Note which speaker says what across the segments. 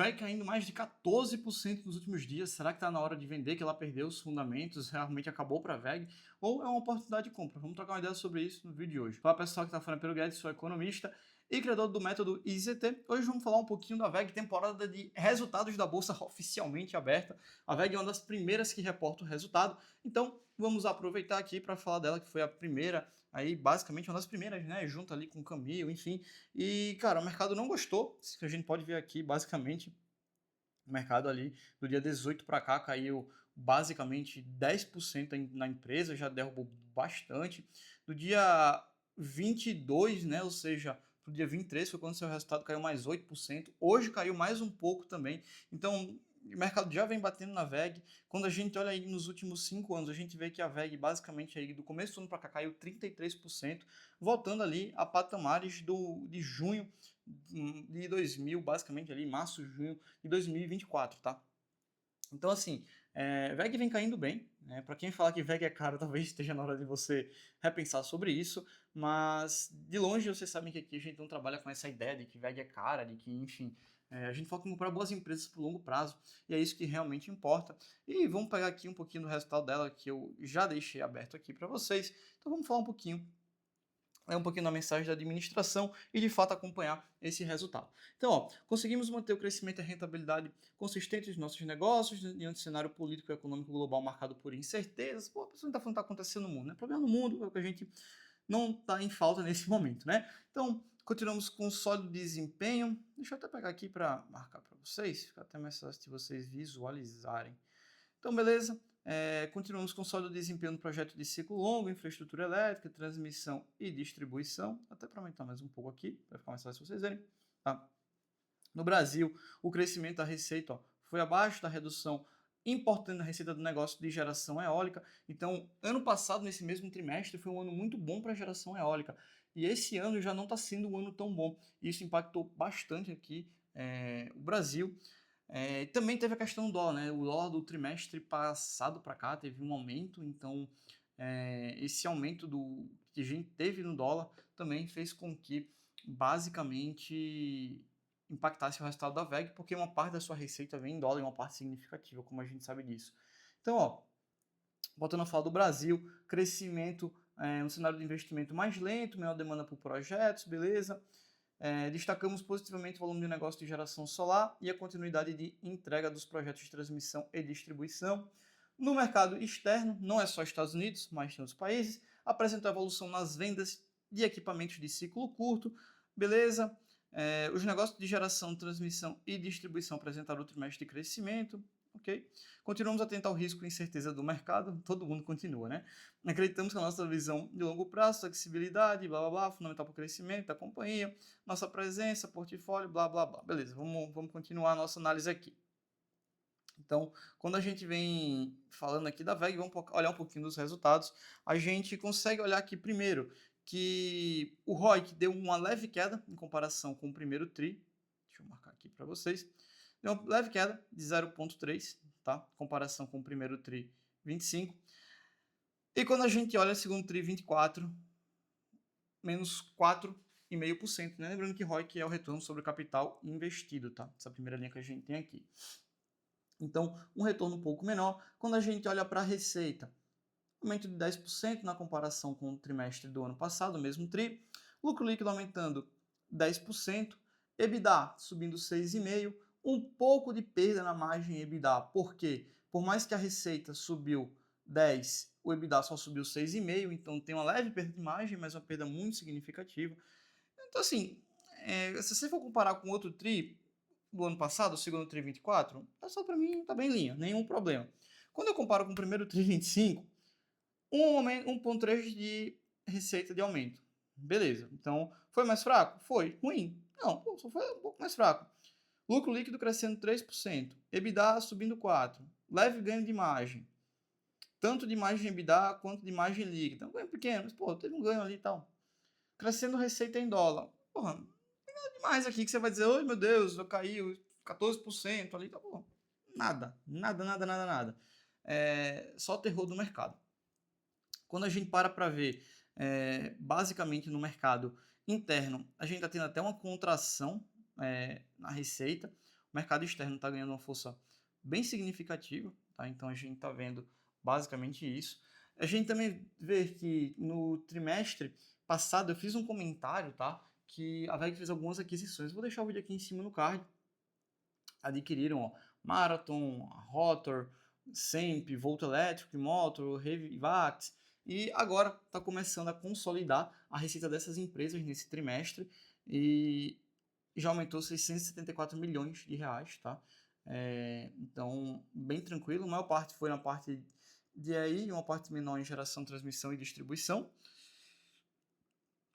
Speaker 1: VEG caindo mais de 14% nos últimos dias. Será que está na hora de vender, que ela perdeu os fundamentos, realmente acabou para a VEG? Ou é uma oportunidade de compra? Vamos trocar uma ideia sobre isso no vídeo de hoje. Fala pessoal que está falando pelo Guedes, sou economista e criador do método IZT. Hoje vamos falar um pouquinho da VEG, temporada de resultados da Bolsa oficialmente aberta. A VEG é uma das primeiras que reporta o resultado, então vamos aproveitar aqui para falar dela, que foi a primeira, aí basicamente uma das primeiras, né, junto ali com o Camil, enfim. E, cara, o mercado não gostou, isso que a gente pode ver aqui, basicamente, o mercado ali do dia 18 para cá caiu basicamente 10% na empresa, já derrubou bastante. Do dia 22, né, ou seja, pro dia 23 foi quando seu resultado caiu mais 8%. Hoje caiu mais um pouco também. Então, o mercado já vem batendo na VEG. Quando a gente olha aí nos últimos 5 anos, a gente vê que a VEG basicamente aí do começo do ano para cá caiu 33%, voltando ali a patamares de junho de 2000, basicamente ali março, junho de 2024, tá? Então, assim, VEG vem caindo bem, né? Para quem falar que VEG é caro, talvez esteja na hora de você repensar sobre isso, mas de longe vocês sabem que aqui a gente não trabalha com essa ideia de que VEG é cara, de que, enfim, a gente foca em comprar boas empresas por longo prazo, e é isso que realmente importa. E vamos pegar aqui um pouquinho do resultado dela, que eu já deixei aberto aqui para vocês, então vamos falar um pouquinho da mensagem da administração e de fato acompanhar esse resultado. Então, ó, conseguimos manter o crescimento e a rentabilidade consistentes dos nossos negócios diante do cenário político e econômico global marcado por incertezas. Pô, a pessoa não está falando o que está acontecendo no mundo, né? O problema no mundo é o que a gente não está em falta nesse momento, né? Então, continuamos com sólido desempenho. Deixa eu até pegar aqui para marcar para vocês, fica até mais fácil de vocês visualizarem. Então, beleza. Continuamos com sólido desempenho no projeto de ciclo longo, infraestrutura elétrica, transmissão e distribuição. Até para aumentar mais um pouco aqui, para ficar mais fácil vocês verem. Tá? No Brasil, o crescimento da receita foi abaixo da redução importante na receita do negócio de geração eólica. Então, ano passado, nesse mesmo trimestre, foi um ano muito bom para a geração eólica. E esse ano já não está sendo um ano tão bom. Isso impactou bastante aqui o Brasil. Também teve a questão do dólar, né? O dólar do trimestre passado para cá teve um aumento, então esse aumento que a gente teve no dólar também fez com que basicamente impactasse o resultado da VEG, porque uma parte da sua receita vem em dólar e uma parte significativa, como a gente sabe disso. Então, ó, voltando a falar do Brasil, crescimento no cenário de investimento mais lento, menor demanda por projetos, beleza? Destacamos positivamente o volume de negócio de geração solar e a continuidade de entrega dos projetos de transmissão e distribuição. No mercado externo, não é só Estados Unidos, mas tem outros países, apresentou evolução nas vendas de equipamentos de ciclo curto, beleza? Os negócios de geração, transmissão e distribuição apresentaram o trimestre de crescimento, ok? Continuamos atentos ao risco e incerteza do mercado, todo mundo continua, né? Acreditamos que a nossa visão de longo prazo, flexibilidade, blá blá blá, fundamental para o crescimento da companhia, nossa presença, portfólio, blá blá blá. Beleza, vamos continuar a nossa análise aqui. Então, quando a gente vem falando aqui da VEG, vamos olhar um pouquinho dos resultados, a gente consegue olhar aqui primeiro que o ROIC deu uma leve queda em comparação com o primeiro TRI, deixa eu marcar aqui para vocês, deu uma leve queda de 0,3, tá? Em comparação com o primeiro TRI 25. E quando a gente olha o segundo TRI 24, menos 4,5%, né? Lembrando que ROIC é o retorno sobre o capital investido, tá? Essa primeira linha que a gente tem aqui. Então, um retorno um pouco menor. Quando a gente olha para a receita, aumento de 10% na comparação com o trimestre do ano passado, o mesmo TRI. Lucro líquido aumentando 10%. EBITDA subindo 6,5%. Um pouco de perda na margem EBITDA. Por quê? Por mais que a receita subiu 10%, o EBITDA só subiu 6,5%. Então, tem uma leve perda de margem, mas uma perda muito significativa. Então, assim, se você for comparar com outro TRI do ano passado, o segundo TRI 24, só para mim tá bem em linha, nenhum problema. Quando eu comparo com o primeiro TRI 25, 1,3 de receita de aumento. Beleza. Então, foi mais fraco? Foi. Ruim? Não, só foi um pouco mais fraco. Lucro líquido crescendo 3%. EBITDA subindo 4%. Leve ganho de margem. Tanto de margem EBITDA quanto de margem líquida. Um ganho pequeno, mas, pô, teve um ganho ali e tal. Crescendo receita em dólar. Porra, não tem nada demais aqui que você vai dizer, oi meu Deus, eu caiu 14% ali, tá bom. Nada, nada, nada, nada, nada. Só terror do mercado. Quando a gente para ver, basicamente no mercado interno, a gente está tendo até uma contração na receita. mercado externo está ganhando uma força bem significativa, tá? Então a gente está vendo basicamente isso. A gente também vê que no trimestre passado eu fiz um comentário, tá? Que a VEG fez algumas aquisições. Vou deixar o vídeo aqui em cima no card. Adquiriram, ó, Marathon, Rotor, Semp, Volta Elétrico, Motor, Revivax, e agora está começando a consolidar a receita dessas empresas nesse trimestre e já aumentou 674 milhões de reais, tá? Então, bem tranquilo. A maior parte foi na parte de AI, uma parte menor em geração, transmissão e distribuição.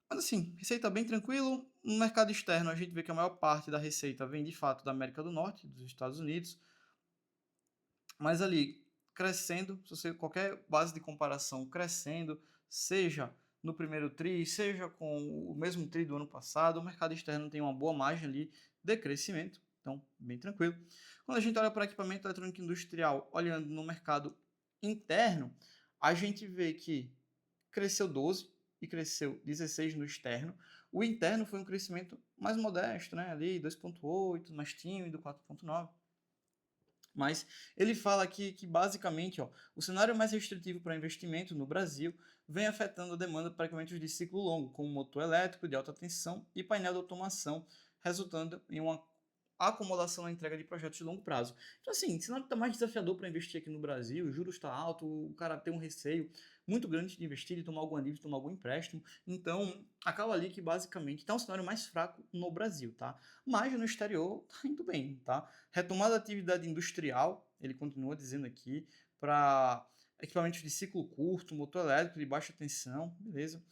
Speaker 1: Mas assim, receita bem tranquilo. No mercado externo, a gente vê que a maior parte da receita vem de fato da América do Norte, dos Estados Unidos, mas ali crescendo, se você qualquer base de comparação crescendo, seja no primeiro tri, seja com o mesmo tri do ano passado, o mercado externo tem uma boa margem ali de crescimento, então bem tranquilo. Quando a gente olha para equipamento eletrônico industrial, olhando no mercado interno, a gente vê que cresceu 12 e cresceu 16 no externo. O interno foi um crescimento mais modesto, né? Ali 2,8, mais tímido, 4,9. Mas ele fala aqui que basicamente o cenário mais restritivo para investimento no Brasil vem afetando a demanda para equipamentos de ciclo longo, como motor elétrico de alta tensão e painel de automação, resultando em uma acomodação na entrega de projetos de longo prazo. Então, assim, cenário está mais desafiador para investir aqui no Brasil, o juros está alto, o cara tem um receio muito grande de investir, de tomar alguma dívida, de tomar algum empréstimo. Então, acaba ali que basicamente está um cenário mais fraco no Brasil, tá? Mas no exterior está indo bem, tá? Retomada da atividade industrial, ele continua dizendo aqui, para equipamentos de ciclo curto, motor elétrico de baixa tensão, beleza?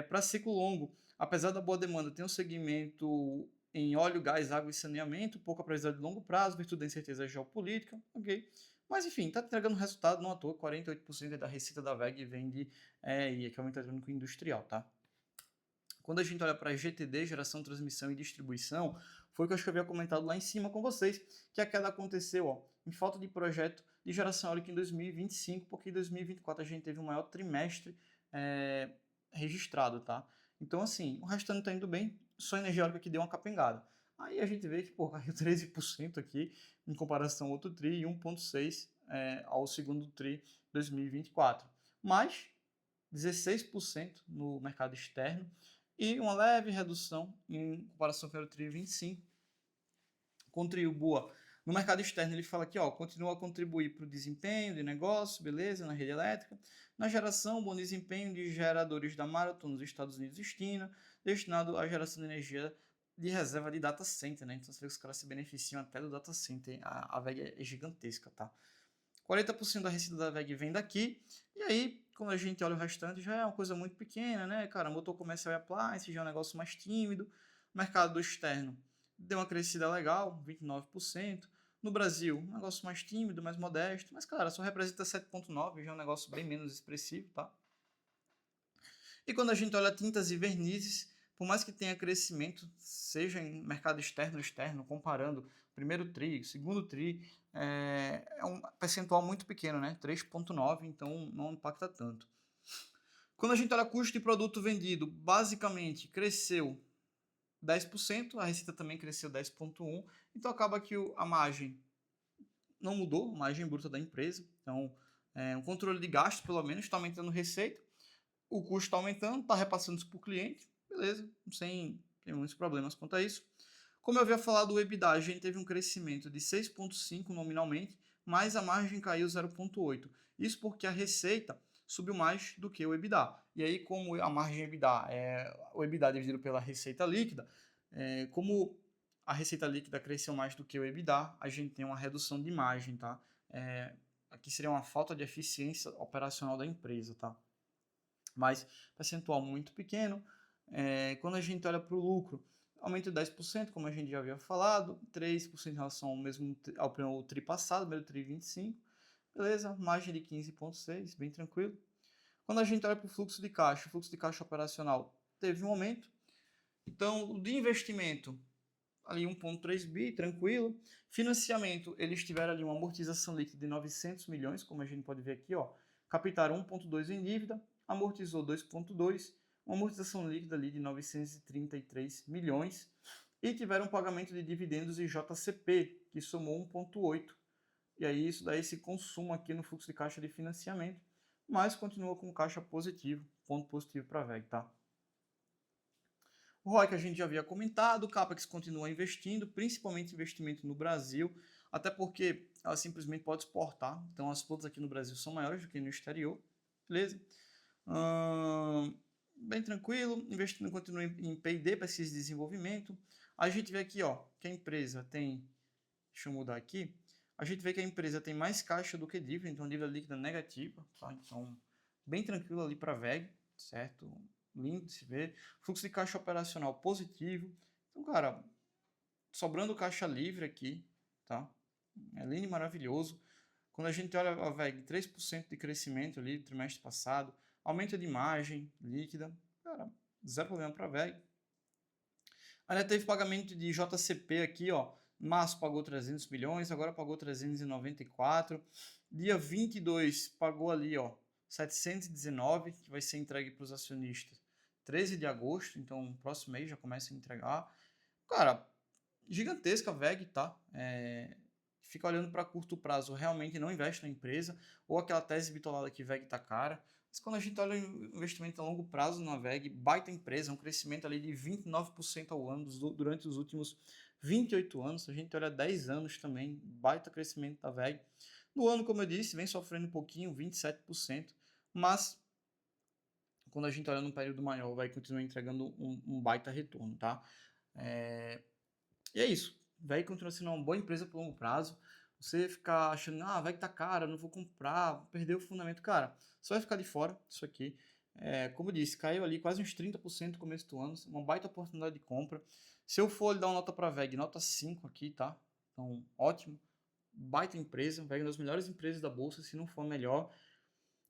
Speaker 1: Para ciclo longo, apesar da boa demanda, tem um segmento em óleo, gás, água e saneamento, pouca previsão de longo prazo, virtude da incerteza geopolítica, ok? Mas enfim, está entregando resultado, não à toa, 48% da receita da VEG vem de equipamento eletrônico industrial, tá? Quando a gente olha para GTD, geração, transmissão e distribuição, foi o que eu acho que eu havia comentado lá em cima com vocês, que a queda aconteceu em falta de projeto de geração eólica em 2025, porque em 2024 a gente teve o maior trimestre registrado, tá? Então, assim, o restante está indo bem, só a energia eólica que deu uma capengada. Aí a gente vê que, pô, caiu 13% aqui, em comparação ao outro TRI, e 1,6% ao segundo TRI 2024. Mas 16% no mercado externo e uma leve redução em comparação com o TRI 25. Contribua. No mercado externo, ele fala aqui, continua a contribuir para o desempenho de negócio, beleza, na rede elétrica, na geração, bom desempenho de geradores da Marathon nos Estados Unidos e China, destinado à geração de energia de reserva de data center, né? Então você vê que os caras se beneficiam até do data center, a VEG é gigantesca, tá? 40% da receita da VEG vem daqui, e aí, quando a gente olha o restante, já é uma coisa muito pequena, né, cara? Motor comercial e appliance já é um negócio mais tímido. Mercado externo deu uma crescida legal, 29%. No Brasil, um negócio mais tímido, mais modesto, mas, cara, só representa 7,9%, já é um negócio bem menos expressivo, tá? E quando a gente olha tintas e vernizes, por mais que tenha crescimento, seja em mercado externo ou externo, comparando primeiro TRI, segundo TRI, é um percentual muito pequeno, né? 3,9%, então não impacta tanto. Quando a gente olha custo de produto vendido, basicamente cresceu 10%, a receita também cresceu 10,1%, então acaba que a margem não mudou, a margem bruta da empresa, então o controle de gastos, pelo menos, está aumentando receita, o custo está aumentando, está repassando isso para o cliente, beleza, sem muitos problemas quanto a isso. Como eu havia falado, o EBITDA, a gente teve um crescimento de 6,5% nominalmente, mas a margem caiu 0,8%. Isso porque a receita subiu mais do que o EBITDA. E aí, como a margem EBITDA é o EBITDA dividido pela receita líquida, como a receita líquida cresceu mais do que o EBITDA, a gente tem uma redução de margem, tá? Aqui seria uma falta de eficiência operacional da empresa, tá? Mas percentual muito pequeno. Quando a gente olha para o lucro, aumento de 10%, como a gente já havia falado, 3% em relação ao TRI passado, primeiro TRI 25%, beleza, margem de 15,6%, bem tranquilo. Quando a gente olha para o fluxo de caixa operacional teve um aumento, então o de investimento, ali 1,3 bi, tranquilo. Financiamento, eles tiveram ali uma amortização líquida de 900 milhões, como a gente pode ver aqui, captaram 1,2 em dívida, amortizou 2,2, uma amortização líquida ali de 933 milhões. E tiveram um pagamento de dividendos em JCP, que somou 1,8. E aí isso daí se consuma aqui no fluxo de caixa de financiamento, mas continua com caixa positivo, ponto positivo para a VEG, tá? O ROI que a gente já havia comentado, o Capex continua investindo, principalmente investimento no Brasil, até porque ela simplesmente pode exportar, então as flotas aqui no Brasil são maiores do que no exterior, beleza? Bem tranquilo, investindo continua em P&D, pesquisa e desenvolvimento. A gente vê aqui, ó, que a empresa tem, deixa eu mudar aqui, a gente vê que a empresa tem mais caixa do que dívida, então dívida líquida negativa, tá? Então, bem tranquilo ali para a VEG, certo? Lindo de se ver. Fluxo de caixa operacional positivo. Então, cara, sobrando caixa livre aqui, tá? É lindo e maravilhoso. Quando a gente olha a VEG, 3% de crescimento ali do trimestre passado, aumento de margem líquida, cara, zero problema para a VEG. Ainda teve pagamento de JCP aqui, ó. Março pagou 300 milhões, agora pagou 394. Dia 22 pagou ali, ó, 719, que vai ser entregue para os acionistas 13 de agosto, então próximo mês já começa a entregar. Cara, gigantesca a VEG, tá? Fica olhando para curto prazo, realmente não investe na empresa, ou aquela tese bitolada que VEG tá cara. Mas quando a gente olha o investimento a longo prazo na VEG, baita empresa, um crescimento ali de 29% ao ano durante os últimos 28 anos. A gente olha 10 anos também, baita crescimento da VEG. No ano, como eu disse, vem sofrendo um pouquinho, 27%, mas quando a gente olha num período maior, vai continuar entregando um baita retorno, tá? E é isso. Vai continuar sendo uma boa empresa por longo prazo. Você ficar achando, vai que tá cara, não vou comprar, vou perder o fundamento. Cara, você vai ficar de fora disso aqui. Como eu disse, caiu ali quase uns 30% no começo do ano. Uma baita oportunidade de compra. Se eu for dar uma nota para a VEG, nota 5 aqui, tá? Então, ótimo. Baita empresa. VEG é uma das melhores empresas da bolsa, se não for a melhor.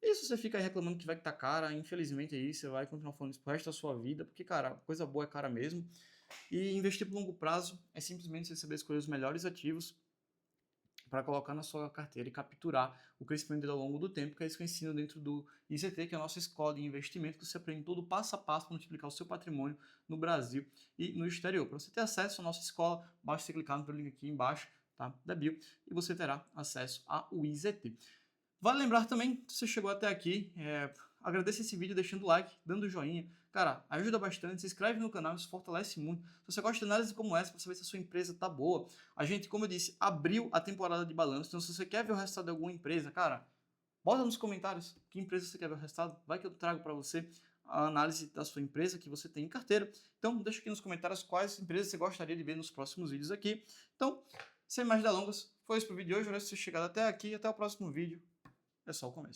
Speaker 1: E se você fica aí reclamando que VEG tá cara, infelizmente aí você vai continuar falando isso pro resto da sua vida, porque, cara, coisa boa é cara mesmo. E investir por longo prazo é simplesmente você saber escolher os melhores ativos para colocar na sua carteira e capturar o crescimento dele ao longo do tempo, que é isso que eu ensino dentro do IZT, que é a nossa escola de investimento, que você aprende todo passo a passo para multiplicar o seu patrimônio no Brasil e no exterior. Para você ter acesso à nossa escola, basta você clicar no link aqui embaixo, tá, da bio, e você terá acesso ao IZT. Vale lembrar também, se você chegou até aqui, agradeça esse vídeo deixando o like, dando o joinha. Cara, ajuda bastante, se inscreve no canal, isso fortalece muito. Se você gosta de análise como essa, para saber se a sua empresa tá boa, a gente, como eu disse, abriu a temporada de balanço. Então, se você quer ver o resultado de alguma empresa, cara, bota nos comentários que empresa você quer ver o resultado. Vai que eu trago para você a análise da sua empresa que você tem em carteira. Então, deixa aqui nos comentários quais empresas você gostaria de ver nos próximos vídeos aqui. Então, sem mais delongas, foi isso pro vídeo de hoje. Espero que você tenha chegado até aqui. Até o próximo vídeo. É só o começo.